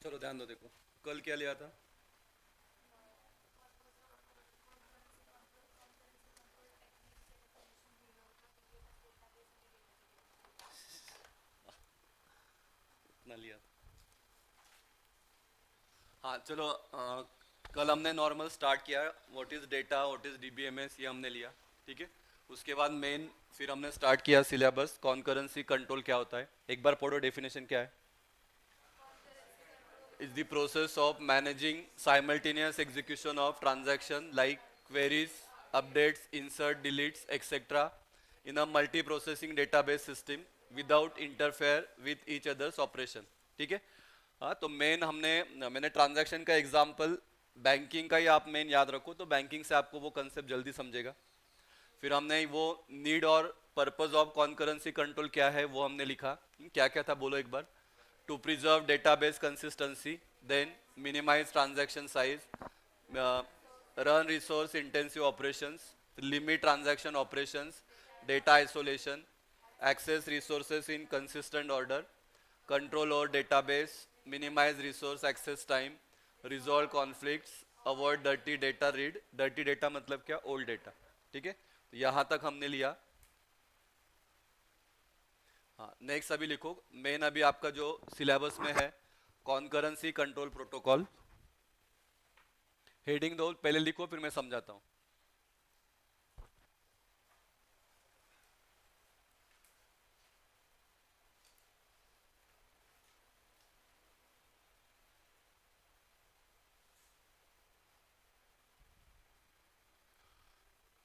चलो ध्यान दो, देखो कल क्या लिया था। इतना लिया था। हाँ चलो, कल हमने नॉर्मल स्टार्ट किया, what is data, what is DBMS, ये हमने लिया। ठीक है। उसके बाद मेन फिर हमने स्टार्ट किया सिलेबस, कॉन्करेंसी कंट्रोल क्या होता है, एक बार पढ़ो डेफिनेशन क्या है। Is the process of managing simultaneous execution of transaction like queries, updates, insert, deletes, etc. in a multi-processing database system without interfere with each other's operation. ठीक है। हाँ तो मेन मैंने ट्रांजैक्शन का एग्जांपल बैंकिंग का ही आप मेन याद रखो, तो बैंकिंग से आपको वो कंसेप्ट जल्दी समझेगा। फिर हमने वो नीड और पर्पस ऑफ कॉन्करेंसी कंट्रोल क्या है वो हमने लिखा। क्या क्या था बोलो एक बार। To preserve database consistency, then minimise transaction size, run resource intensive operations, limit transaction operations, data isolation, access resources in consistent order, control over database, minimize resource access time, resolve conflicts, avoid dirty data read। dirty data मतलब क्या, old data। ठीक है, तो यहां तक हमने लिया। हाँ नेक्स्ट अभी लिखो, मेन अभी आपका जो सिलेबस में है, कॉन्करेंसी कंट्रोल प्रोटोकॉल। हेडिंग दो पहले लिखो, फिर मैं समझाता हूँ।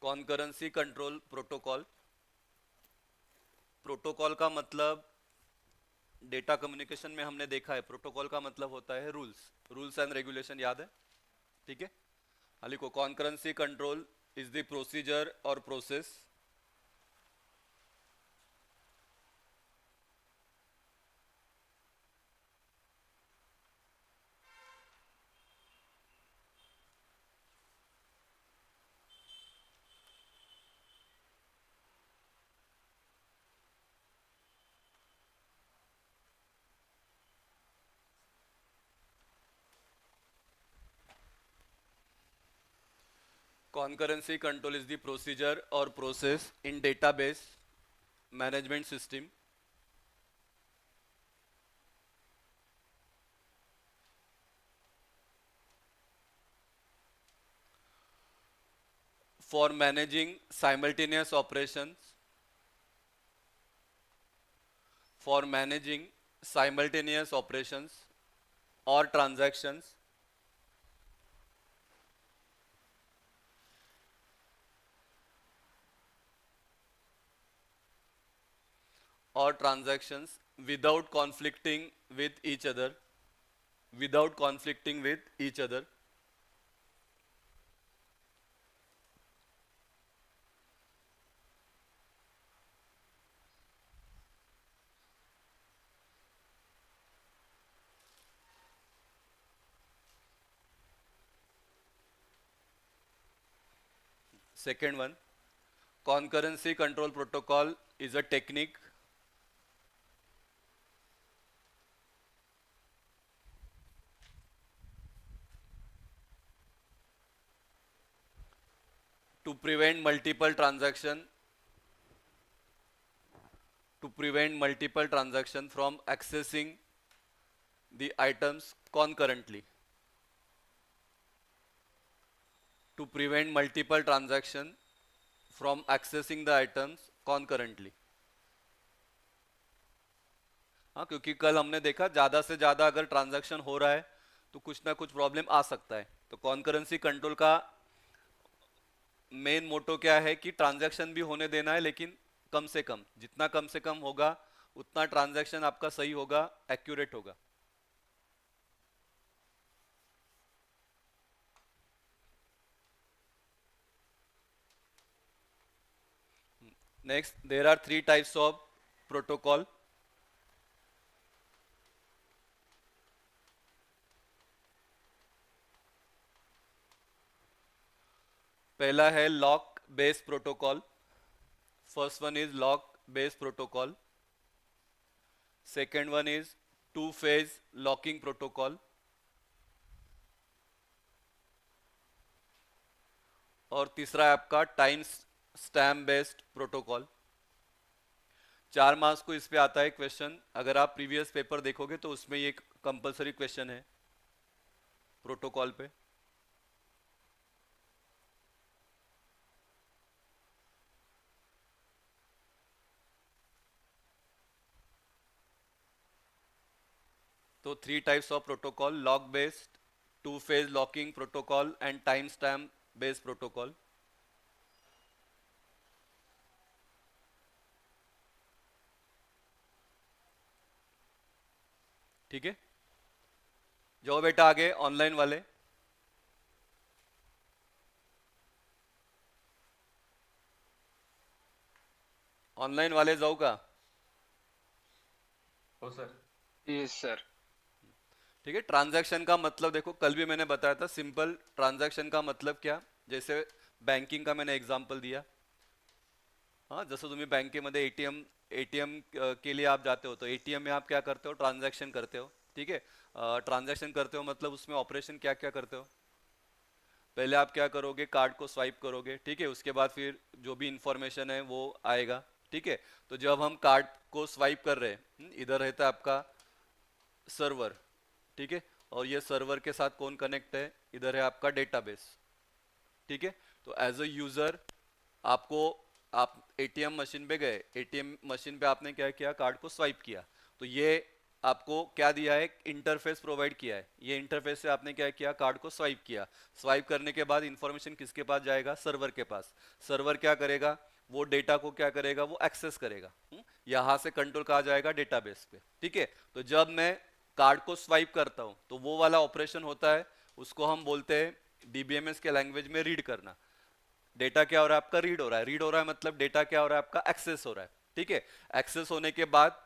Concurrency control protocol. प्रोटोकॉल का मतलब, डेटा कम्युनिकेशन में हमने देखा है प्रोटोकॉल का मतलब होता है रूल्स, रूल्स एंड रेगुलेशन, याद है। ठीक है। हाँ लिखो, concurrency control is the procedure और process concurrency control is the procedure or process in database management system for managing simultaneous operations, for managing simultaneous operations or transactions or transactions without conflicting with each other, without conflicting with each other। Second one, concurrency control protocol is a technique to prevent multiple transaction, to prevent multiple transaction from accessing the items concurrently, to prevent multiple transaction from accessing the items concurrently। हाँ क्योंकि कल हमने देखा ज़्यादा से ज़्यादा अगर transaction हो रहा है तो कुछ ना कुछ प्रॉब्लम आ सकता है। तो कॉन्करेंसी कंट्रोल का मेन मोटो क्या है कि ट्रांजैक्शन भी होने देना है, लेकिन कम से कम, जितना कम से कम होगा उतना ट्रांजैक्शन आपका सही होगा, एक्यूरेट होगा। Next, there are three types of protocol. पहला है lock based protocol. First one is lock based protocol. Second one is two phase locking protocol और तीसरा है आपका time stamp based protocol. 4 marks को इस पे आता है क्वेश्चन। अगर आप प्रीवियस पेपर देखोगे तो उसमें ये कंपलसरी क्वेश्चन है प्रोटोकॉल पे। तो 3 types of protocol, lock based, to phase locking protocol and time stamp based protocol. ठीक है, जाओ बेटा आगे। ऑनलाइन वाले, ऑनलाइन वाले जाओ का। हो सर। Yes sir. ठीक है, ट्रांजैक्शन का मतलब देखो, कल भी मैंने बताया था सिंपल। ट्रांजैक्शन का मतलब क्या, जैसे बँकिंग का मैंने एग्जांपल दिया। हाँ, जसं तुम्ही बँकेमध्ये एटीएम एटीएम के लिए आप जाते हो तो एटीएम में आप क्या करते हो, ट्रांजैक्शन करते हो। ठीक है, ट्रांजैक्शन करते हो मतलब उसमें ऑपरेशन क्या क्या करते हो। पहले आप क्या करोगे, कार्ड को स्वाइप करोगे। ठीक है, उसके बाद फिर जो भी इंफॉर्मेशन है वो आएगा। ठीक है, तो जब हम कार्ड को स्वाइप कर रहे हैं, इधर रहता है आपका सर्वर। ठीक है, और ये सर्वर के साथ कौन कनेक्ट है, इधर है आपका डेटाबेस। ठीक है, तो एज अ यूजर आपको, आप एटीएम मशीन पे गए, एटीएम मशीन पे आपने क्या किया, कार्ड को स्वाइप किया। तो ये आपको क्या दिया है, इंटरफेस प्रोवाइड किया है। ये इंटरफेस से आपने क्या किया, कार्ड को स्वाइप किया। स्वाइप करने के बाद इंफॉर्मेशन किसके पास जाएगा, सर्वर के पास। सर्वर क्या करेगा, वो डेटा को क्या करेगा, वो एक्सेस करेगा। यहाँ से कंट्रोल कहा जाएगा डेटाबेस पे। ठीक है, तो जब मैं कार्ड को स्वाइप करता हूं तो वो वाला ऑपरेशन होता है, उसको हम बोलते हैं डीबीएमएस के लैंग्वेज में रीड करना। डेटा क्या हो रहा है आपका, रीड हो रहा है। रीड हो रहा है मतलब डेटा क्या हो रहा है आपका, एक्सेस हो रहा है। ठीक है, एक्सेस होने के बाद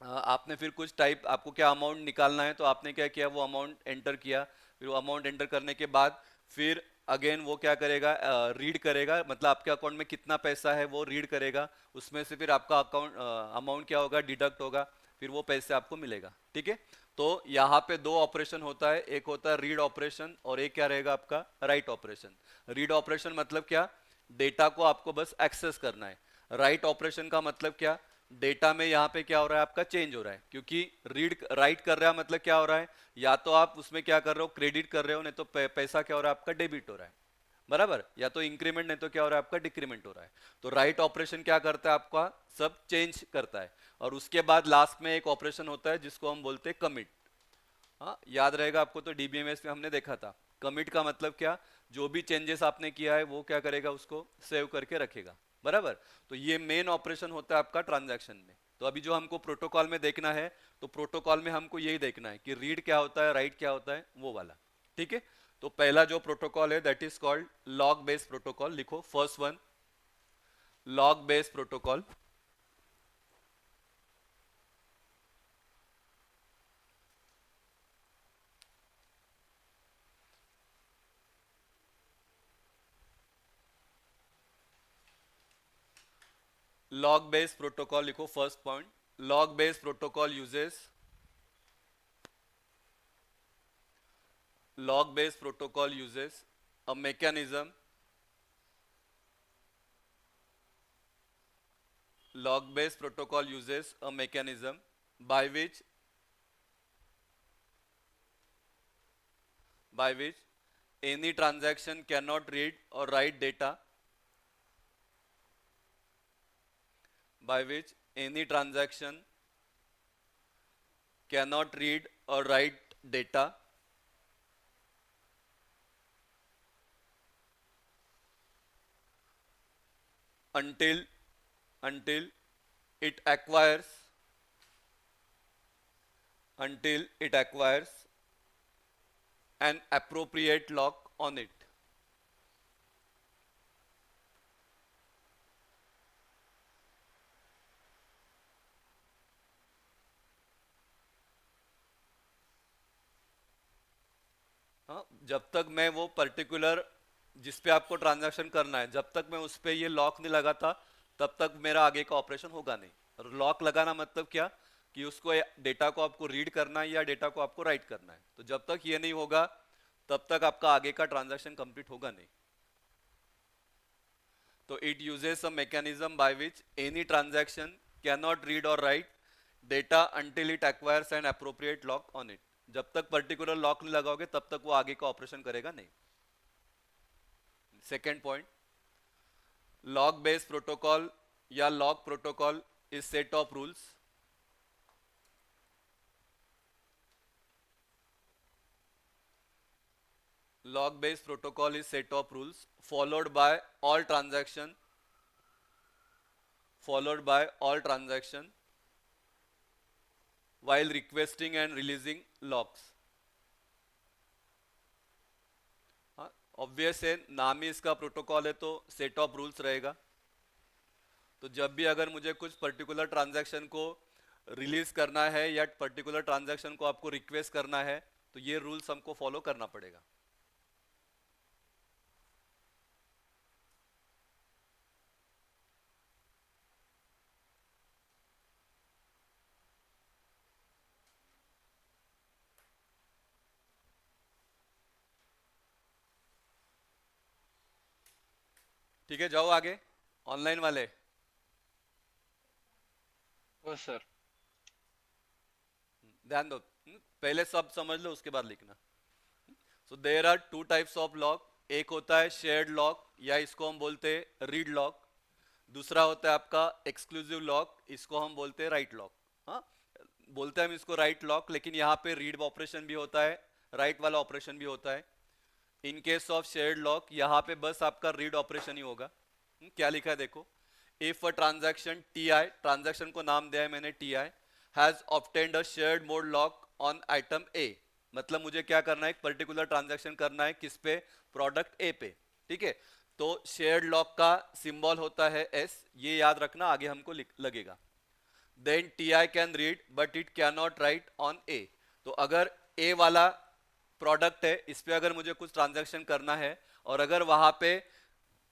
आपने फिर कुछ टाइप, आपको क्या अमाउंट निकालना है तो आपने क्या किया, वो अमाउंट एंटर किया। फिर वो अमाउंट एंटर करने के बाद फिर अगेन वो क्या करेगा, रीड करेगा, मतलब आपके अकाउंट में कितना पैसा है वो रीड करेगा। उसमें से फिर आपका अकाउंट अमाउंट क्या होगा, डिडक्ट होगा। फिर वो पैसे आपको मिलेगा। ठीक है, तो यहाँ पे दो ऑपरेशन होता है, एक होता है रीड ऑपरेशन और एक क्या रहेगा आपका, राइट ऑपरेशन। रीड ऑपरेशन मतलब क्या, डेटा को आपको बस एक्सेस करना है। राइट ऑपरेशन का मतलब क्या, डेटा में यहाँ पे क्या हो रहा है आपका, चेंज हो रहा है। क्योंकि रीड राइट कर रहा है मतलब क्या हो रहा है, या तो आप उसमें क्या कर रहे हो, क्रेडिट कर रहे हो, नहीं तो पैसा क्या हो रहा है आपका, डेबिट हो रहा है। बराबर, या तो इंक्रीमेंट नहीं तो क्या हो रहा है आपका, डिक्रीमेंट हो रहा है। तो राइट ऑपरेशन क्या करता है आपका, सब चेंज करता है। और उसके बाद लास्ट में एक ऑपरेशन होता है जिसको हम बोलते हैं कमिट। हाँ, याद रहेगा आपको, तो डीबीएमएस में हमने देखा था। कमिट का मतलब क्या, जो भी चेंजेस आपने किया है वो क्या करेगा, उसको सेव करके रखेगा। बराबर, तो ये मेन ऑपरेशन होता है आपका ट्रांजैक्शन में। तो अभी जो हमको प्रोटोकॉल में देखना है, तो प्रोटोकॉल में हमको यही देखना है कि रीड क्या होता है, राइट क्या होता है, वो वाला। ठीक है, तो पहला जो प्रोटोकॉल है that is called log based protocol. लिखो first one, log based protocol. Log based protocol लिखो first point. Log based protocol uses, log based protocol uses a mechanism, log based protocol uses a mechanism by which any transaction cannot read or write data, by which any transaction cannot read or write data until until it acquires until it acquires an appropriate lock on it. हाँ, जब तक मैं वो particular जिस पे आपको transaction करना है, जब तक मैं उस पे ये लॉक नहीं लगाता तब तक मेरा आगे का ऑपरेशन होगा नहीं। और लॉक लगाना मतलब क्या, कि उसको डेटा को आपको रीड करना है या डेटा को आपको राइट करना है। तो जब तक ये नहीं होगा तब तक आपका आगे का ट्रांजैक्शन कंप्लीट होगा नहीं। तो it uses a mechanism by which any transaction can not read और write data until it acquires an appropriate lock on it. जब तक पर्टिकुलर लॉक नहीं लगाओगे तब तक वो आगे का ऑपरेशन करेगा नहीं। Second point, log based protocol या log protocol is set of rules log based protocol is set of rules followed by all transaction while requesting and releasing locks। हाँ, ऑब्वियस है, नाम ही इसका प्रोटोकॉल है तो सेट ऑफ रूल्स रहेगा। तो जब भी अगर मुझे कुछ पर्टिकुलर ट्रांजैक्शन को रिलीज करना है या पर्टिकुलर ट्रांजैक्शन को आपको रिक्वेस्ट करना है तो ये रूल्स हमको फॉलो करना पड़ेगा। ठीक है, जाओ आगे। ऑनलाइन वाले ओ सर। ध्यान दो, पहले सब समझ लो उसके बाद लिखना। So there are two types of lock. एक होता है शेयर्ड लॉक या इसको हम बोलते हैं रीड लॉक। दूसरा होता है आपका एक्सक्लूसिव लॉक, इसको हम बोलते हैं राइट लॉक। हाँ, बोलते हैं हम इसको राइट लॉक, लेकिन यहाँ पे रीड ऑपरेशन भी होता है, राइट वाला ऑपरेशन भी होता है। In case of shared lock यहाँ पे बस आपका रीड ऑपरेशन ही होगा। क्या लिखा है देखो, if a transaction T I, transaction को नाम दिया है मैंने T I, has obtained a shared mode lock on item A. मतलब मुझे क्या करना है, एक पर्टिकुलर ट्रांजैक्शन करना है किस पे, प्रोडक्ट ए पे। ठीक है, तो शेयर्ड लॉक का सिंबल होता है एस, ये याद रखना, आगे हमको लगेगा। Then T I can read but it can not write on A. तो अगर ए वाला प्रोडक्ट है, इस पे अगर मुझे कुछ ट्रांजैक्शन करना है और अगर वहां पे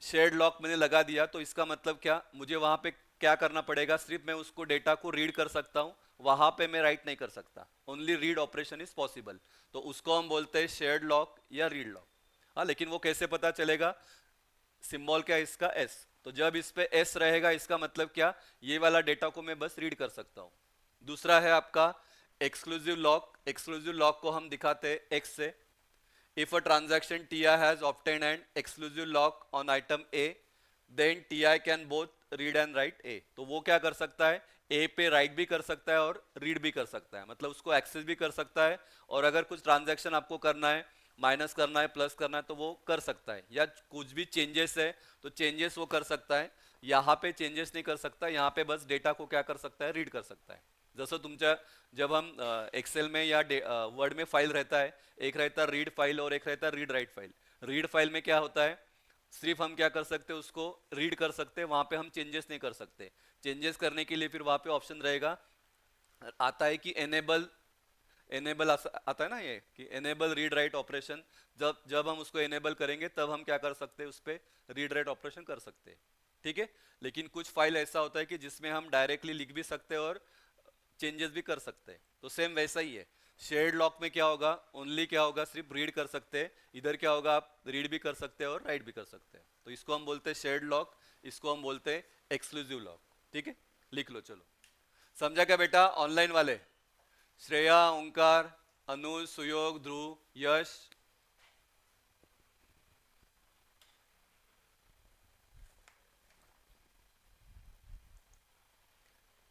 शेयर्ड लॉक मैंने लगा दिया तो इसका मतलब क्या, मुझे वहां पे क्या करना पड़ेगा, सिर्फ मैं उसको डेटा को रीड कर सकता हूं, वहां पे मैं राइट नहीं कर सकता। Only read operation is possible. तो उसको हम बोलते हैं शेयर्ड लॉक या रीड लॉक। हाँ, लेकिन वो कैसे पता चलेगा, सिंबल क्या है इसका, एस। तो जब इस पे एस रहेगा इसका मतलब क्या, ये वाला डेटा को मैं बस रीड कर सकता हूं। दूसरा है आपका एक्सक्लूसिव लॉक। एक्सक्लूसिव लॉक को हम दिखाते हैं एक्स से। If a transaction TI has obtained an exclusive lock on item A, then TI can both read and write A। तो वो क्या कर सकता है, A पे राइट भी कर सकता है और रीड भी कर सकता है, मतलब उसको एक्सेस भी कर सकता है। और अगर कुछ ट्रांजैक्शन आपको करना है, माइनस करना है, प्लस करना है, तो वो कर सकता है। या कुछ भी चेंजेस है तो चेंजेस वो कर सकता है। यहाँ पे चेंजेस नहीं कर सकता, यहाँ पे बस डेटा को क्या कर सकता है, रीड कर सकता है। जसं तुमच्या जब हम एक्सेल में या वर्ड में फाइल रहता है, एक रहता है रीड फाइल और एक रहता है read write file. Read file में क्या होता है, सिर्फ हम क्या कर सकते हैं, उसको रीड कर सकते हैं, वहां पे हम चेंजेस नहीं कर सकते। चेंजेस करने के लिए फिर वहां पे ऑप्शन रहेगा, आता है कि एनेबल, एनेबल आता है ना ये कि एनेबल रीड राइट ऑपरेशन। जब जब हम उसको एनेबल करेंगे तब हम क्या कर सकते हैं, उस पर रीड राइट ऑपरेशन कर सकते हैं। ठीक है, लेकिन कुछ फाइल ऐसा होता है कि जिसमें हम डायरेक्टली लिख भी सकते हैं और चेंजेस भी कर सकते हैं। तो सेम वैसा ही है, शेयर्ड लॉक में क्या होगा, ओनली क्या होगा, सिर्फ रीड कर सकते हैं। इधर क्या होगा, आप रीड भी कर सकते हैं और राइट भी कर सकते हैं। तो इसको हम बोलते हैं शेयर्ड लॉक, इसको हम बोलते हैं एक्सक्लूसिव लॉक। ठीक है, लिख लो चलो। समझा क्या बेटा ऑनलाइन वाले, श्रेया, ओंकार, अनुज, सुयोग, ध्रुव, यश,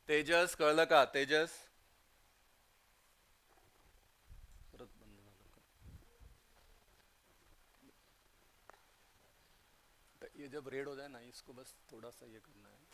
तेजस, कळलं का तेजस, परत बंद झालं का? तो ये जब रेड हो जाए ना, इसको बस थोड़ा सा ये करना है।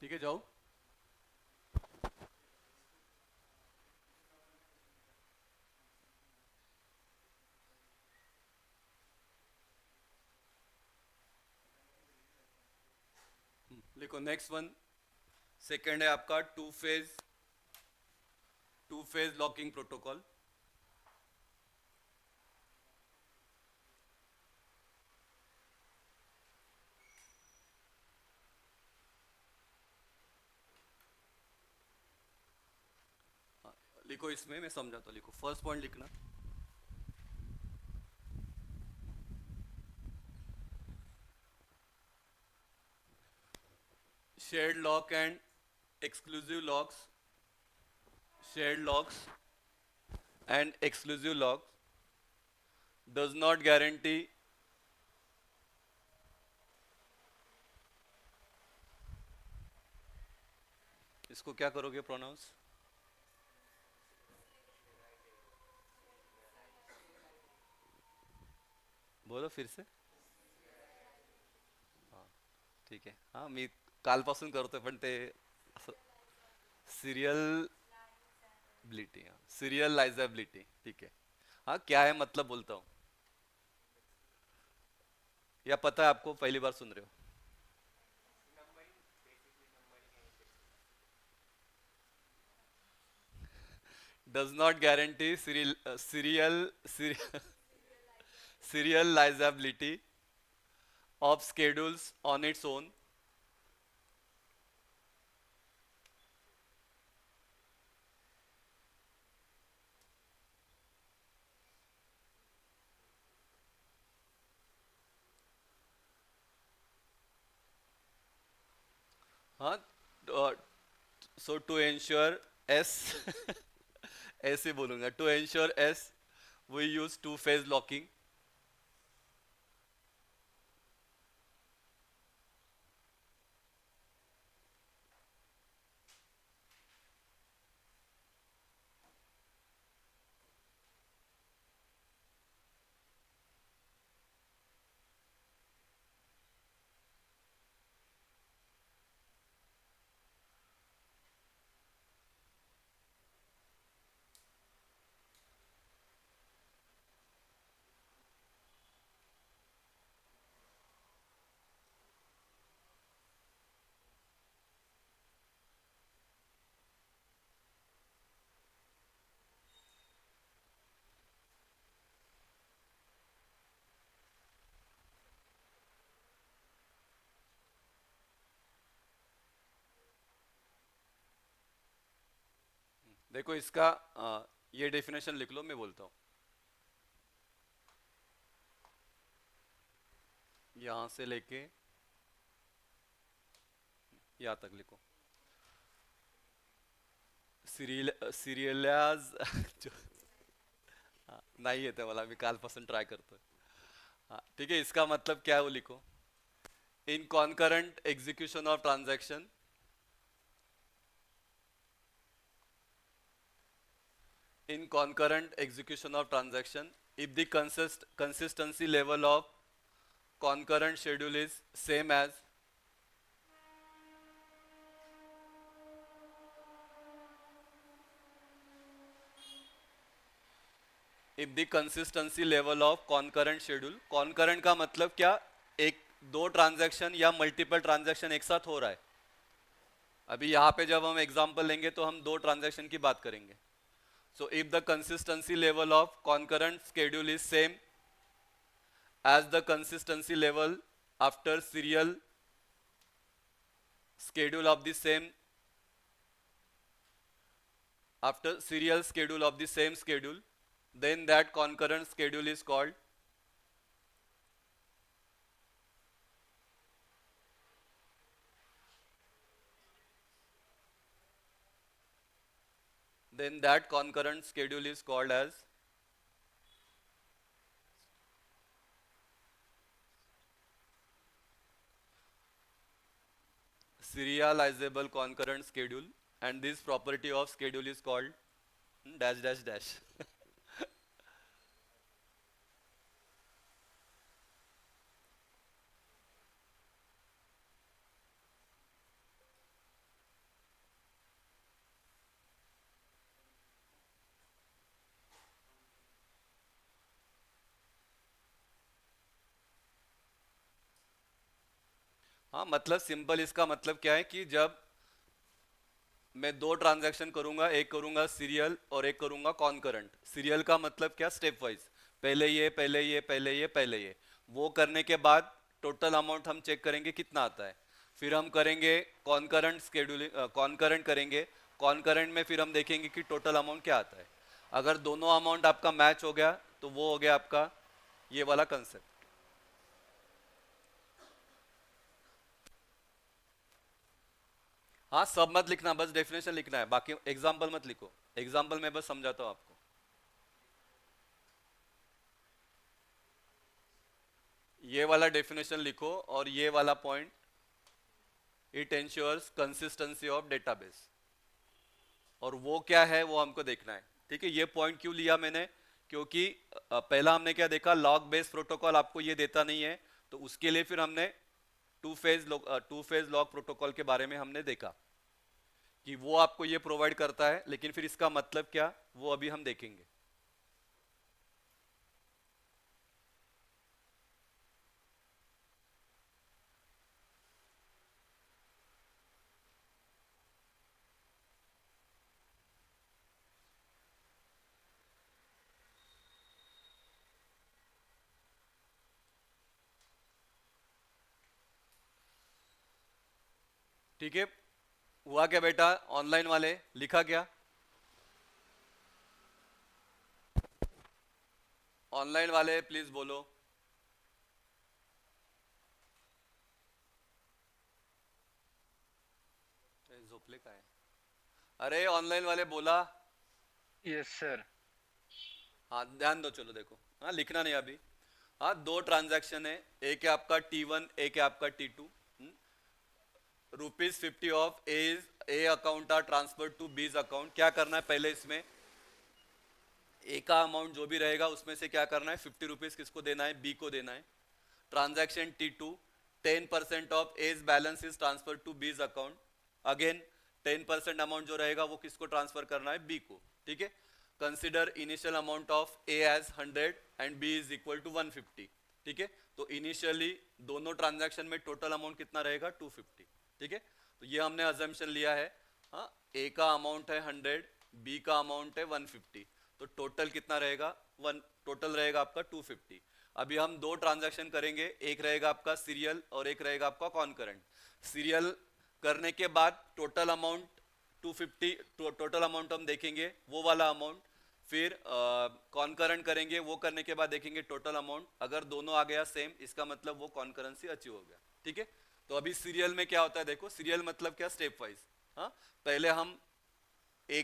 ठीक है, जाओ। लिखो नेक्स्ट वन। सेकंड है आपका टू फेज लॉकिंग प्रोटोकॉल। लिखो, इसमें मैं समझाता हूँ। लिखो, फर्स्ट पॉइंट लिखना। Shared lock and exclusive locks, shared locks and exclusive locks does not guarantee इसको क्या करोगे प्रोनाउंस? बोलो फिर से। ठीक आहे, हा मी कालपासून करतोय पण ते सिरियल सीरियल लाइजेबिलिटी। ठीक है, हाँ क्या है मतलब बोलता हूँ, या पता है आपको, पहली बार सुन रहे हो? Does not guarantee serial liability of schedules on its own. हाँ, सो टू एंश्योर एस ऐसे बोलूंगा, to ensure s we use two phase locking. देखो इसका ये डेफिनेशन लिख लो, मैं बोलता हूँ। यहां से लेके यहाँ तक लिखो। सिरियलाज नाही येते मला, मी कालपासून ट्राय करतोय। हाँ ठीक है, इसका मतलब क्या है वो लिखो। In concurrent execution of transaction, in concurrent execution of transaction, if the consistency level of concurrent schedule is same as, if the consistency level of concurrent schedule, concurrent का मतलब क्या, एक दो ट्रांजैक्शन या मल्टीपल ट्रांजैक्शन एक साथ हो रहा है। अभी यहाँ पे जब हम एग्जांपल लेंगे तो हम दो ट्रांजैक्शन की बात करेंगे। So if the consistency level of concurrent schedule is same as the consistency level after serial schedule of the same, after serial schedule of the same schedule, then that concurrent schedule is called, then that concurrent schedule is called as serializable concurrent schedule, and this property of schedule is called dash dash dash. हाँ मतलब simple इसका मतलब क्या है कि जब मैं दो ट्रांजैक्शन करूंगा, एक करूंगा सीरियल और एक करूंगा कॉन्करेंट। सीरियल का मतलब क्या, स्टेप वाइज, पहले ये पहले ये पहले ये पहले ये, वो करने के बाद टोटल अमाउंट हम चेक करेंगे कितना आता है। फिर हम करेंगे कॉन्करेंट स्केड्यूलिंग, कॉन्करेंट करेंगे। कॉन्करेंट में फिर हम देखेंगे कि टोटल अमाउंट क्या आता है। अगर दोनों अमाउंट आपका मैच हो गया तो वो हो गया आपका ये वाला कंसेप्ट। हाँ सब मत लिखना, बस डेफिनेशन लिखना है, बाकी एग्जाम्पल मत लिखो। एग्जाम्पल मैं बस समझाता हूँ आपको। ये वाला डेफिनेशन लिखो और ये वाला point, it ensures consistency of database. और वो क्या है वो हमको देखना है। ठीक है, ये पॉइंट क्यों लिया मैंने, क्योंकि पहला हमने क्या देखा, लॉग बेस्ड प्रोटोकॉल आपको ये देता नहीं है, तो उसके लिए फिर हमने टू फेज लॉग प्रोटोकॉल के बारे में हमने देखा कि वो आपको ये प्रोवाइड करता है, लेकिन फिर इसका मतलब क्या वो अभी हम देखेंगे। ठीक है, हुआ क्या बेटा, ऑनलाइन वाले लिखा क्या, ऑनलाइन वाले प्लीज बोलो। झोपले का है, अरे ऑनलाइन वाले बोला। Yes sir. हाँ ध्यान दो, चलो देखो, हाँ लिखना नहीं अभी। हाँ दो ट्रांजैक्शन है, एक है आपका T1, एक है आपका T2। ₹50 of A account are transfer to B's account. क्या करना है पहले इसमें, ए का अमाउंट जो भी रहेगा उसमें से क्या करना है, ₹50 किसको देना है, बी को देना है। Transaction T2, 10% of A's balance is transfer to B's account. Again 10% amount जो रहेगा वो किसको ट्रांसफर करना है, बी को। ठीक है, consider initial amount of A as 100 and B is equal to 150। ठीक है, तो इनिशियली दोनों ट्रांजैक्शन में टोटल अमाउंट कितना रहेगा, 250। ठीक है, तो ये हमने अजम्पशन लिया है। हाँ, ए का अमाउंट है 100, बी का अमाउंट है 150, तो टोटल कितना रहेगा, वन, टोटल रहेगा आपका 250। अभी हम दो ट्रांजैक्शन करेंगे, एक रहेगा आपका सीरियल और एक रहेगा आपका कॉन्करेंट। सीरियल करने के बाद टोटल अमाउंट 250, टोटल अमाउंट हम देखेंगे वो वाला अमाउंट। फिर कॉन्करेंट करेंगे, वो करने के बाद देखेंगे टोटल अमाउंट, अगर दोनों आ गया सेम इसका मतलब वो कॉन्करेंसी अचीव हो गया। ठीक है, तो अभी सीरियल में क्या होता है देखो, सीरियल मतलब क्या, स्टेप वाइज। हाँ, पहले हम ए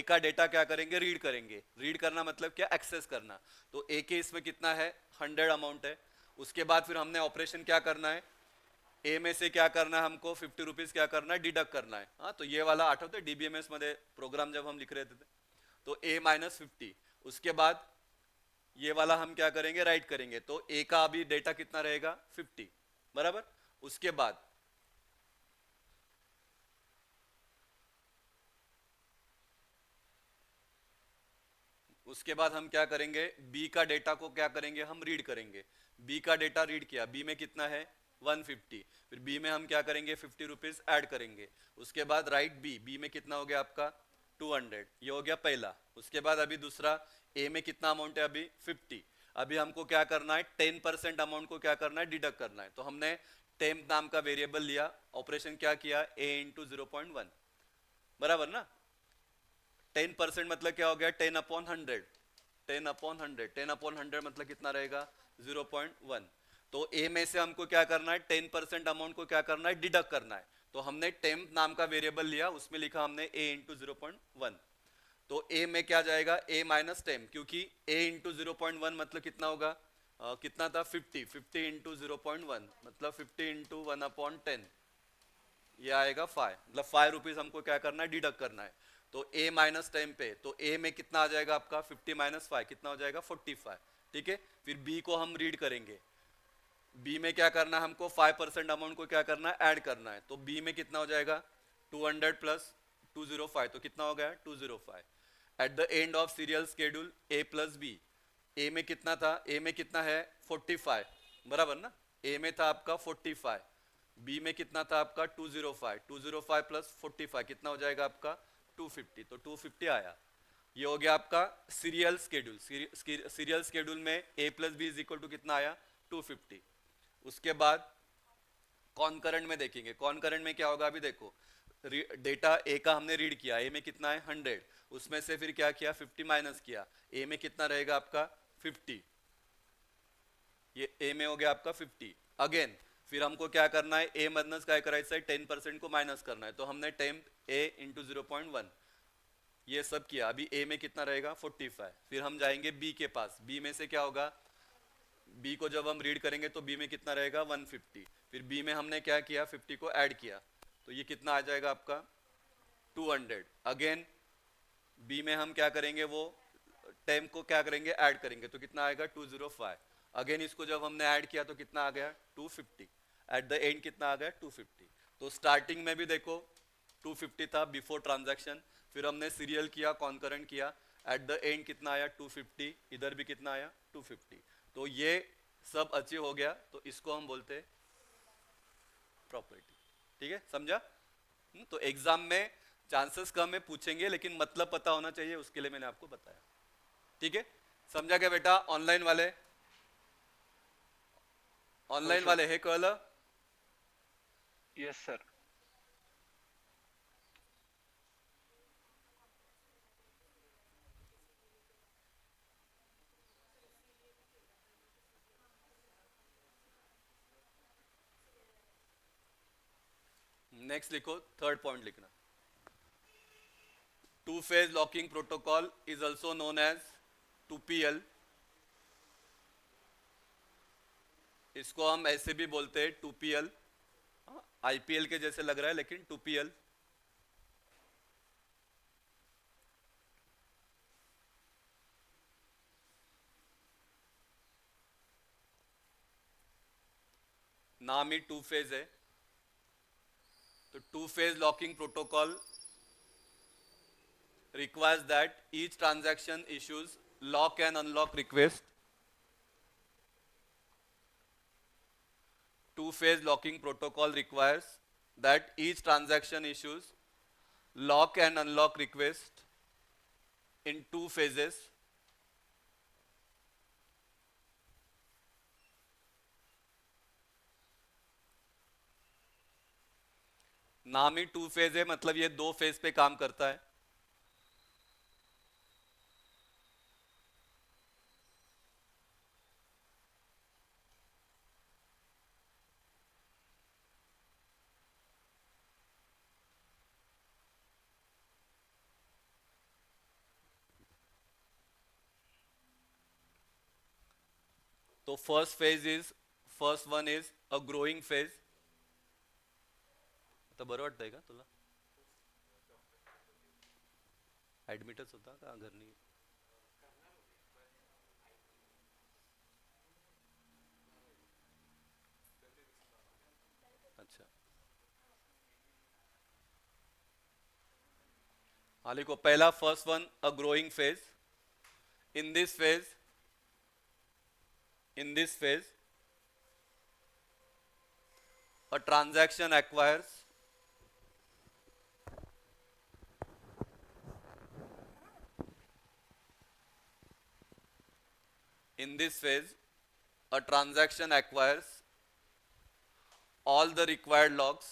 का डेटा क्या करेंगे, रीड करेंगे। रीड करना मतलब क्या, एक्सेस करना। तो ए के इसमें कितना है, 100 अमाउंट है। उसके बाद फिर हमने ऑपरेशन क्या करना है, ए में से क्या करना है हमको, ₹50 क्या करना है, डिडक्ट करना है। हाँ, तो ये वाला आठवते डीबीएमएस मध्ये प्रोग्राम जब हम लिख रहे थे, तो A-50। उसके बाद ये वाला हम क्या करेंगे, राइट करेंगे। तो ए का अभी डेटा कितना रहेगा, 50, बराबर। उसके बाद उसके बाद हम क्या करेंगे, बी का डेटा को क्या करेंगे, हम रीड करेंगे। बी का डेटा रीड किया, बी में कितना है, 150। फिर बी में हम क्या करेंगे, ₹50 ऐड करेंगे। उसके बाद राइट बी, बी में कितना हो गया आपका, 200। ये हो गया पहला। उसके बाद अभी दूसरा, ए में कितना अमाउंट है अभी, 50। अभी हमको क्या करना है, 10% अमाउंट को क्या करना है, डिडक्ट करना है। तो हमने टेम्प नाम का वेरिएबल लिया, ऑपरेशन क्या किया, ए इंटू 0.1, बराबर ना। 10% मतलब क्या हो गया, 10/100। 10/100, 10/100 मतलब कितना रहेगा, 0.1। तो ए में से हमको क्या करना है, 10% अमाउंट को क्या करना है, डिडक्ट करना है। तो हमने टेम्प नाम का वेरिएबल लिया, उसमें लिखा हमने ए इंटू 0.1। तो ए में क्या जाएगा, ए माइनस टेम, क्योंकि ए इंटू 0.1 मतलब कितना होगा, कितना था, 50। 50 इंटू 0.1 मतलब 50 इंटू 1/10, ये आएगा 5। मतलब ₹5 हमको क्या करना है, डिडक्ट करना है। तो ए माइनस टेन पे, तो ए में कितना आ जाएगा आपका, 50 - 5 कितना हो जाएगा, 45। ठीक है, फिर बी को हम रीड करेंगे। बी में क्या करना है हमको, 5% अमाउंट को क्या करना है, ऐड करना है। तो बी में कितना हो जाएगा, 200 प्लस 205, तो कितना हो गया, 205। At the end of serial schedule A plus B, A में कितना था, ए में कितना है, 45, बराबर ना। ए में था आपका 45, बी में कितना था आपका 205, 205 प्लस 45 कितना हो जाएगा आपका 250, तो 250 आया। ये हो गया आपका सीरियल स्केड्यूल। सीरियल स्केड्यूल में A plus B is equal to कितना आया 250। उसके बाद कॉन्करेंट में देखेंगे, कॉन्करेंट में क्या होगा अभी देखो, डेटा ए का हमने रीड किया, ए में कितना है 100, उसमें से फिर क्या किया 50 माइनस किया, ए में कितना रहेगा आपका 50, ये ए में हो गया आपका 50। अगेन फिर हमको क्या करना है, ए माइनस क्या करायचं है 10% को माइनस करना है, तो हमने 10 ए इंटू 0.1 ये सब किया। अभी ए में कितना रहेगा 45। फिर हम जाएंगे बी के पास, बी में से क्या होगा, बी को जब हम रीड करेंगे तो बी में कितना रहेगा 150। फिर बी में हमने क्या किया 50 को ऐड किया, तो ये कितना आ जाएगा आपका 200। अगेन बी में हम क्या करेंगे, वो 10 को क्या करेंगे ऐड करेंगे, तो कितना आएगा 205। अगेन इसको जब हमने ऐड किया तो कितना आ गया 250। एट द एंड कितना आ गया 250। तो स्टार्टिंग में भी देखो 250 था बिफोर ट्रांजैक्शन, फिर हमने सीरियल किया, कॉन्करेंट किया, एट द एंड कितना आया 250, इधर भी कितना आया 250। तो ये सब अचीव हो गया, तो इसको हम बोलते हैं प्रॉपर्टी। ठीक है, समझा? तो एग्जाम में चांसेस कम है पूछेंगे, लेकिन मतलब पता होना चाहिए, उसके लिए मैंने आपको बताया। ठीक है, समझा क्या बेटा? ऑनलाइन वाले, हो ऑनलाइन सर. वाले हे कळलं? Yes, sir. नेक्स्ट लिखो, थर्ड पॉइंट लिखना। Two phase locking protocol is also known as 2PL। इसको हम ऐसे भी बोलते हैं 2PL, IPL के जैसे लग रहा है लेकिन 2PL। नाम ही टू फेज है, तो to phase locking protocol requires that each transaction issues lock and unlock request. Two-phase locking protocol requires that each transaction issues lock and unlock request in two phases. नाम ही two phase है, मतलब ये दो phase पे काम करता है। तो first one is a growing phase. आता बरं वाटतंय का तुला? ऍडमिटच होता का घरनी? अच्छा, हाँ लिखो, पहला first one a growing phase. In this phase, in this phase a transaction acquires in this phase a transaction acquires all the required logs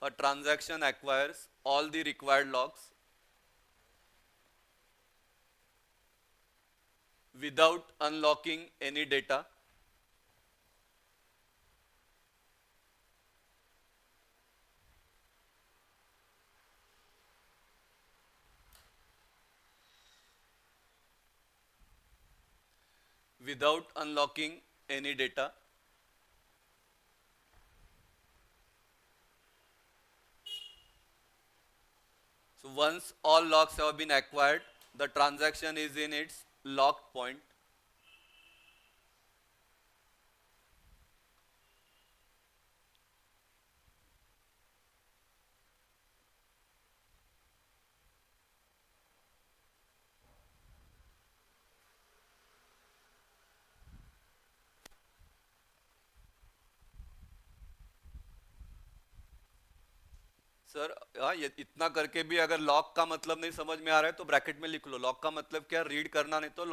a transaction acquires all the required logs without unlocking any data. Without unlocking any data. So once all logs have been acquired, the transaction is in its locked point. Sir हाँ, ये इतना करके भी अगर lock का मतलब नहीं समझ में आ रहा है तो ब्रैकेट में लिख लो, लॉक का मतलब क्या, रीड करना नहीं तो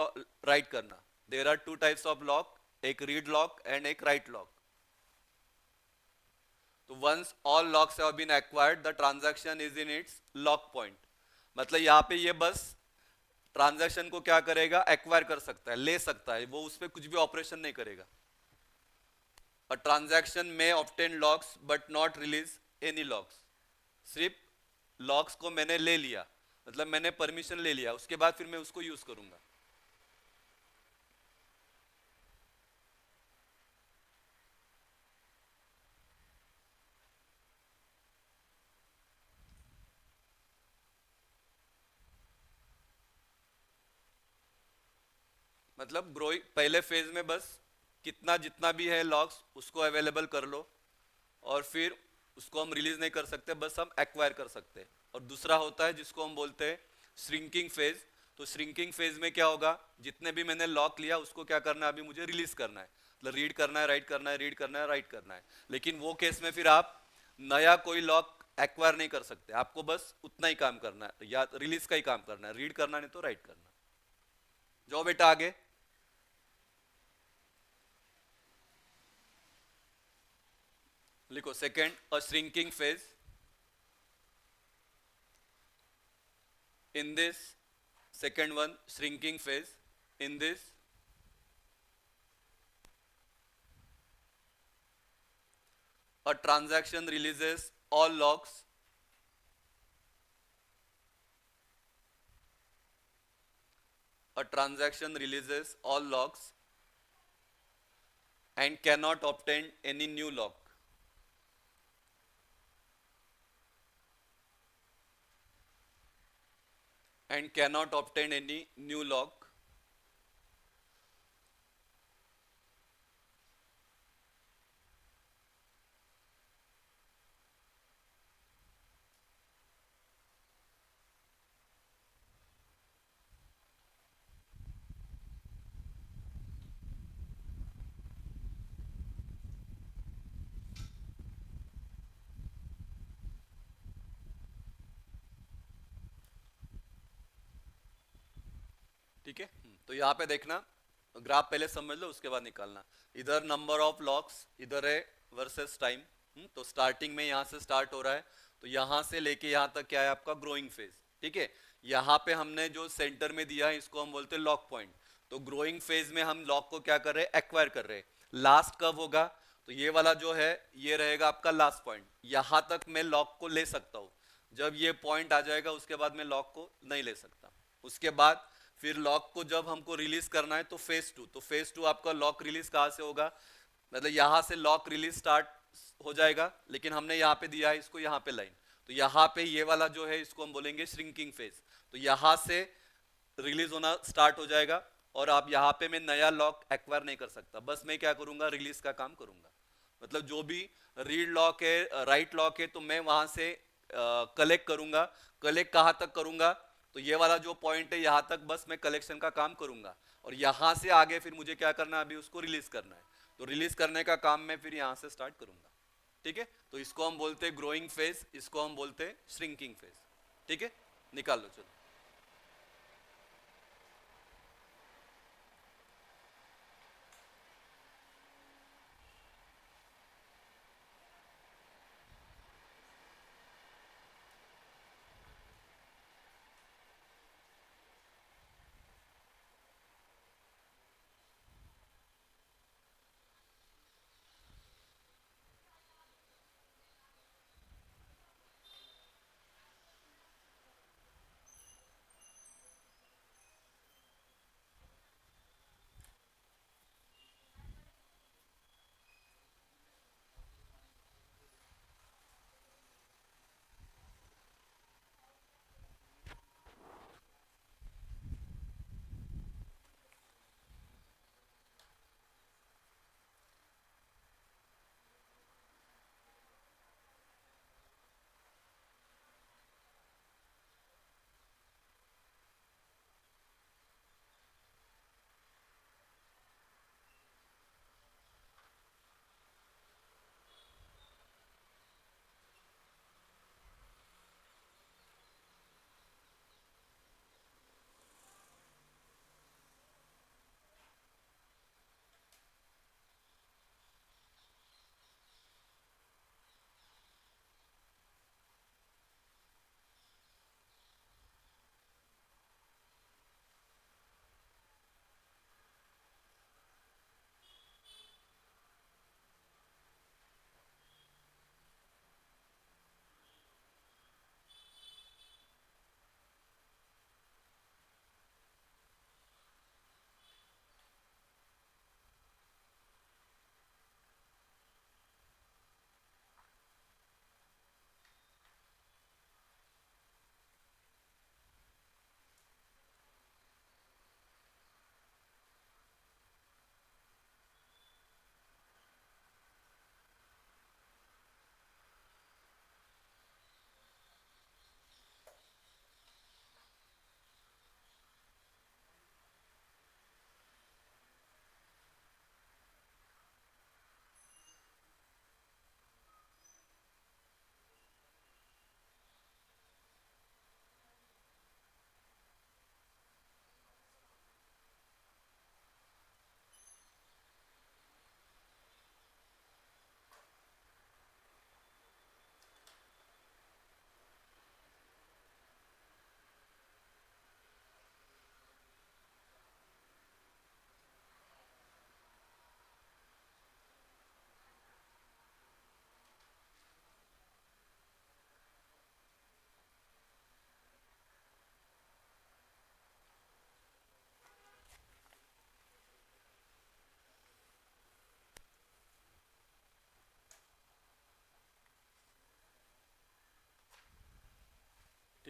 राइट करना। There are two types of lock, एक रीड लॉक एंड एक राइट लॉक। तो once all locks have been acquired the transaction is in its lock point. मतलब यहाँ पे ये बस ट्रांजैक्शन को क्या करेगा, एक्वायर कर सकता है, ले सकता है, वो उस पर कुछ भी ऑपरेशन नहीं करेगा। अ ट्रांजैक्शन में obtain locks but not release any locks. सिर्फ लॉक्स को मैंने ले लिया, मतलब मैंने परमिशन ले लिया, उसके बाद फिर मैं उसको यूज करूंगा। मतलब ग्रोइंग पहले फेज में बस कितना जितना भी है लॉक्स उसको अवेलेबल कर लो, और फिर उसको हम रिलीज नहीं कर सकते, बस हम एक्वायर कर सकते हैं। और दूसरा होता है जिसको हम बोलते हैं श्रिंकिंग फेज। तो श्रिंकिंग फेज में क्या होगा, जितने भी मैंने लॉक लिया उसको क्या करना है, अभी मुझे रिलीज करना है, मतलब रीड करना है, राइट करना है, रीड करना है, राइट करना है। लेकिन वो केस में फिर आप नया कोई लॉक एक्वायर नहीं कर सकते, आपको बस उतना ही काम करना है, या रिलीज का ही काम करना है, रीड करना नहीं तो राइट करना। जाओ बेटा आगे। लिखो second, a shrinking phase. In this second one, shrinking phase, in this a transaction releases all locks a transaction releases all locks and cannot obtain any new lock. And cannot obtain any new lock. ठीक है, तो यहाँ पे देखना, graph पहले समझ लो उसके बाद निकालना। इधर नंबर ऑफ लॉक्स इधर है वर्सेस टाइम। तो स्टार्टिंग में यहाँ से स्टार्ट हो रहा है, तो यहाँ से लेके यहाँ तक क्या है आपका ग्रोइंग फेज। ठीक है, यहाँ पे हमने जो सेंटर में दिया है इसको हम बोलते हैं लॉक पॉइंट। तो ग्रोइंग फेज में हम लॉक को क्या कर रहे हैं, एक्वायर कर रहे हैं। लास्ट कब होगा, तो ये वाला जो है ये रहेगा आपका लास्ट पॉइंट। यहाँ तक मैं लॉक को ले सकता हूँ, जब ये पॉइंट आ जाएगा उसके बाद मैं लॉक को नहीं ले सकता। उसके बाद फिर लॉक को जब हमको रिलीज करना है तो फेज टू, तो फेज टू आपका लॉक रिलीज कहाँ से होगा, मतलब यहाँ से लॉक रिलीज स्टार्ट हो जाएगा, लेकिन हमने यहाँ पे दिया है इसको यहाँ पे लाइन। तो यहाँ पे ये वाला जो है इसको हम बोलेंगे श्रिंकिंग फेज। तो यहाँ से रिलीज होना स्टार्ट हो जाएगा, और आप यहाँ पे मैं नया लॉक एक्वायर नहीं कर सकता, बस मैं क्या करूंगा, रिलीज का काम करूंगा। मतलब जो भी रीड लॉक है, राइट लॉक है, तो मैं वहां से कलेक्ट करूंगा। कलेक्ट कहाँ तक करूंगा, तो ये वाला जो पॉइंट है यहाँ तक बस मैं कलेक्शन का काम करूंगा, और यहाँ से आगे फिर मुझे क्या करना है, अभी उसको रिलीज करना है। तो रिलीज करने का काम मैं फिर यहाँ से स्टार्ट करूंगा। ठीक है, तो इसको हम बोलते हैं ग्रोइंग फेज, इसको हम बोलते हैं श्रिंकिंग फेज। ठीक है, निकाल लो चलो।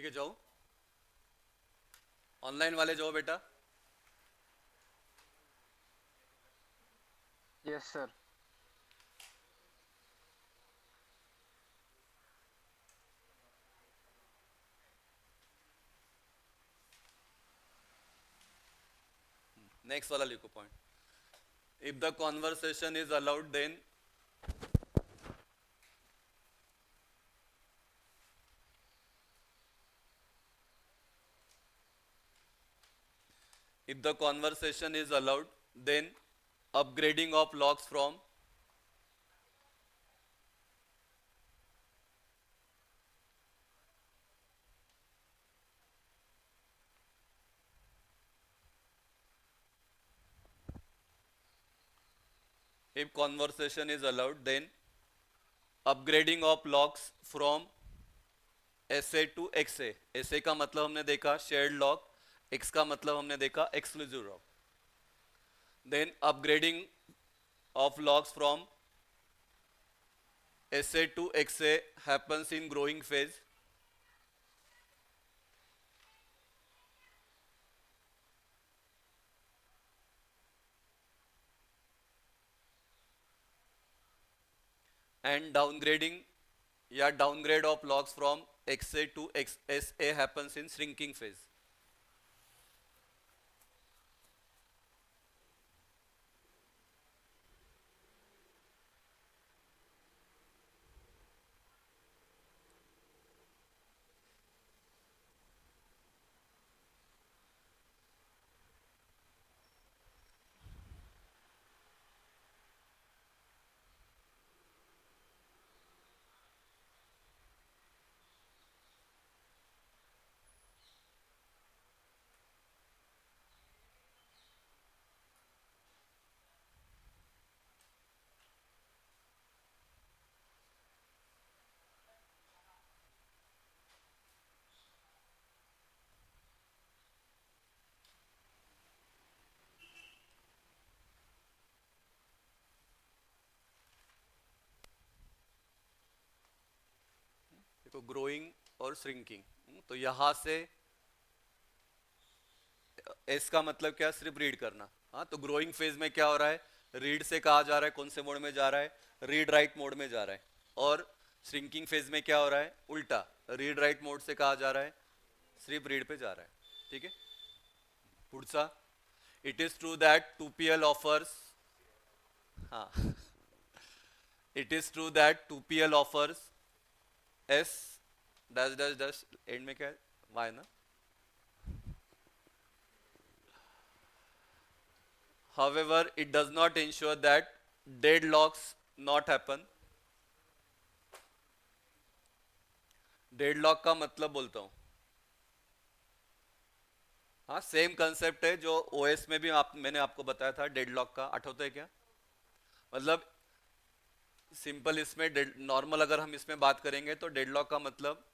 ठीक है, जाओ ऑनलाइन वाले, जाओ बेटा। Yes, sir. नेक्स्ट वाला लिखो point. If the conversation is allowed then, if the conversation is allowed, then upgrading of logs from, if conversation is allowed, then upgrading of logs from SA to XA। SA का मतलब हमने देखा shared log, X का मतलब हमने देखा exclusive log. Then upgrading of logs from SA to XA happens in growing phase, and downgrading या downgrade of logs from XA to SA happens in shrinking phase। देखो ग्रोइंग और shrinking, तो यहां से एस का मतलब क्या, सिर्फ रीड करना। हाँ, तो ग्रोइंग फेज में क्या हो रहा है, रीड से कहा जा रहा है, कौन से मोड में जा रहा है, रीड राइट मोड में जा रहा है। और श्रिंकिंग फेज में क्या हो रहा है, उल्टा, रीड राइट मोड से कहा जा रहा है, सिर्फ रीड पे जा रहा है। ठीक है, पुढचा, it is true that 2PL offers, हाँ, it is true that 2PL offers S dash dash dash, and में क्या है, वाई ना। However, it does not ensure that deadlocks not happen। Deadlock का मतलब बोलता हूं, हाँ सेम कंसेप्ट है जो ओएस में भी मैंने आपको बताया था डेडलॉक का, होता है क्या, मतलब सिंपल इसमें नॉर्मल अगर हम इसमें बात करेंगे तो डेडलॉक का मतलब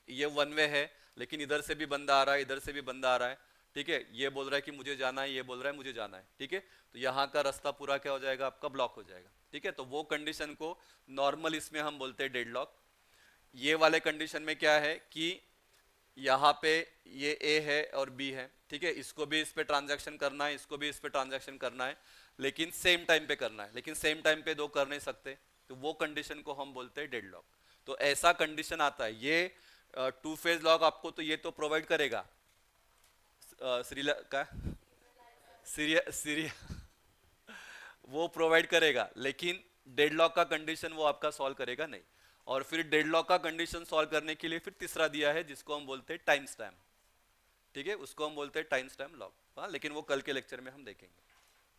ये वन वे है, लेकिन इधर से भी बंदा आ रहा है, इधर से भी बंदा आ रहा है। ठीक है, ये बोल रहा है कि मुझे जाना है, ये बोल रहा है मुझे जाना है। ठीक है, तो यहाँ का रास्ता पूरा क्या हो जाएगा, आपका ब्लॉक हो जाएगा। ठीक है, तो वो कंडीशन को नॉर्मल इसमें हम बोलते हैं डेडलॉक। ये वाले कंडीशन में क्या है कि यहाँ पे ये ए है और बी है। ठीक है, इसको भी इस पे ट्रांजैक्शन करना है, इसको भी इस पे ट्रांजैक्शन करना है, लेकिन सेम टाइम पे करना है, लेकिन सेम टाइम पे दो कर नहीं सकते, तो वो कंडीशन को हम बोलते हैं डेडलॉक। तो ऐसा कंडीशन आता है, ये टू फेज लॉग आपको तो ये तो प्रोवाइड करेगा, श्रीलंका, सीरिया सीरिया वो प्रोवाइड करेगा, लेकिन डेडलॉक का कंडीशन वो आपका सॉल्व करेगा नहीं। और फिर डेडलॉक का कंडीशन सॉल्व करने के लिए फिर तीसरा दिया है जिसको हम बोलते हैं टाइम स्टैम्प। ठीक है, उसको हम बोलते हैं टाइम स्टैम्प लॉग। हाँ, लेकिन वो कल के लेक्चर में हम देखेंगे।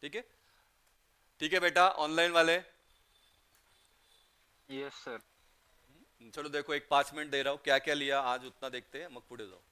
ठीक है, ठीक है बेटा, ऑनलाइन वाले Yes, sir. चलो देखो, एक 5 मिनट दे रहा हूँ, क्या क्या लिया आज उतना देखते हैं, मग पुढे जाओ।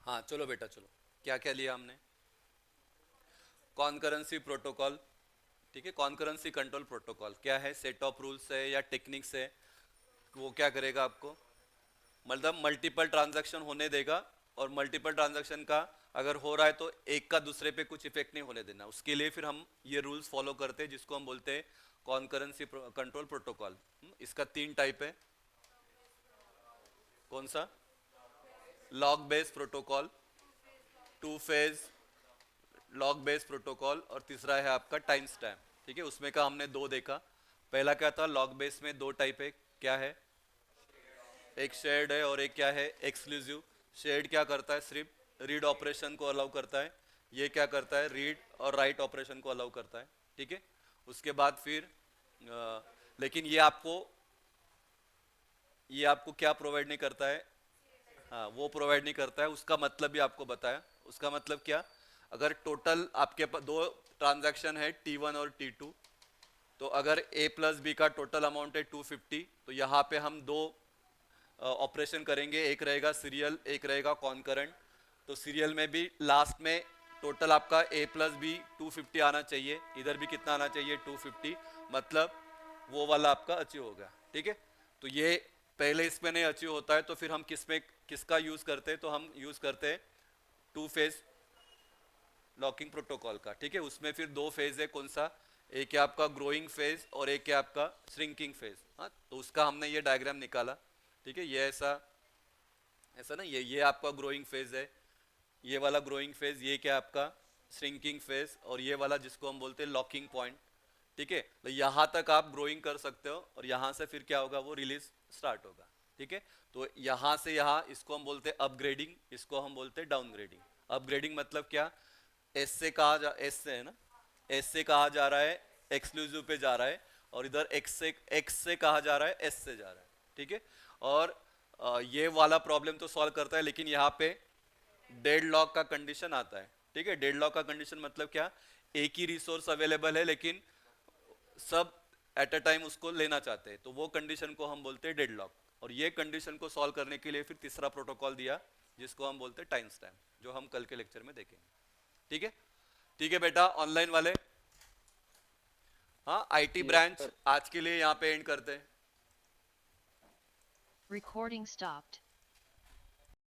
हाँ चलो बेटा चलो, क्या क्या लिया हमने? कॉन्करेंसी प्रोटोकॉल, ठीक है। कॉन्करेंसी कंट्रोल प्रोटोकॉल क्या है? सेट ऑफ रूल्स है या टेक्निक्स है। वो क्या करेगा आपको, मतलब मल्टीपल ट्रांजैक्शन होने देगा, और मल्टीपल ट्रांजैक्शन का अगर हो रहा है तो एक का दूसरे पे कुछ इफेक्ट नहीं होने देना। उसके लिए फिर हम ये रूल्स फॉलो करते हैं जिसको हम बोलते हैं कॉन्करेंसी कंट्रोल प्रोटोकॉल। इसका 3 टाइप है। कौन सा? Log based protocol, two phase log based protocol, और तीसरा है आपका टाइम स्टैम्प, ठीक है। उसमें का हमने 2 देखा। पहला क्या था? लॉग बेस्ड में 2 टाइप है। क्या है? एक शेयर्ड है और एक क्या है? एक्सक्लूसिव। शेयर्ड क्या करता है? सिर्फ रीड ऑपरेशन को अलाउ करता है। ये क्या करता है? रीड और राइट ऑपरेशन को अलाउ करता है, ठीक है। उसके बाद फिर लेकिन ये आपको क्या प्रोवाइड नहीं करता है? हाँ, वो प्रोवाइड नहीं करता है। उसका मतलब भी आपको बताया। उसका मतलब क्या? अगर टोटल आपके पास 2 ट्रांजैक्शन है T1 और T2, तो अगर A प्लस बी का टोटल अमाउंट है 250, तो यहाँ पे हम 2 ऑपरेशन करेंगे। एक रहेगा सीरियल, एक रहेगा कॉन्करेंट। तो सीरियल में भी लास्ट में टोटल आपका A प्लस बी 250 आना चाहिए, इधर भी कितना आना चाहिए? 250। मतलब वो वाला आपका अचीव होगा, ठीक है। तो ये पहले इसमें नहीं अचीव होता है तो फिर हम किसका यूज करते हैं? तो हम यूज करते हैं 2 फेज लॉकिंग प्रोटोकॉल का, ठीक है। उसमें फिर 2 फेज है। कौन सा? एक है आपका ग्रोइंग फेज और एक है आपका श्रिंकिंग फेज। हाँ, तो उसका हमने ये डायग्राम निकाला, ठीक है। ये ऐसा ऐसा ना, ये आपका ग्रोइंग फेज है, ये वाला ग्रोइंग फेज, ये क्या आपका श्रिंकिंग फेज, और ये वाला जिसको हम बोलते हैं लॉकिंग पॉइंट, ठीक है। तो यहाँ तक आप ग्रोइंग कर सकते हो, और यहाँ से फिर क्या होगा? वो रिलीज स्टार्ट होगा, ठीक है। तो यहाँ से यहाँ इसको हम बोलते हैं अपग्रेडिंग, इसको हम बोलते हैं डाउनग्रेडिंग। अपग्रेडिंग मतलब क्या? एस से है ना, एस से कहा जा रहा है एक्सक्लूसिव पे जा रहा है, और इधर एक्स से कहा जा रहा है एस से जा रहा है, ठीक है। और ये वाला प्रॉब्लम तो सॉल्व करता है, लेकिन यहाँ पे डेड लॉक का कंडीशन आता है, ठीक है। डेड लॉक का कंडीशन मतलब क्या? एक ही रिसोर्स अवेलेबल है लेकिन सब एट अ टाइम उसको लेना चाहते हैं, तो वो कंडीशन को हम बोलते हैं डेड लॉक। और ये कंडीशन को सॉल्व करने के लिए फिर तीसरा प्रोटोकॉल दिया जिसको हम बोलते हैं टाइम स्टैम्प, जो हम कल के लेक्चर में देखेंगे, ठीक है। ठीक है बेटा, ऑनलाइन वाले। हाँ, आईटी Yes, ब्रांच sir. आज के लिए यहाँ पे एंड करते हैं। Recording stopped.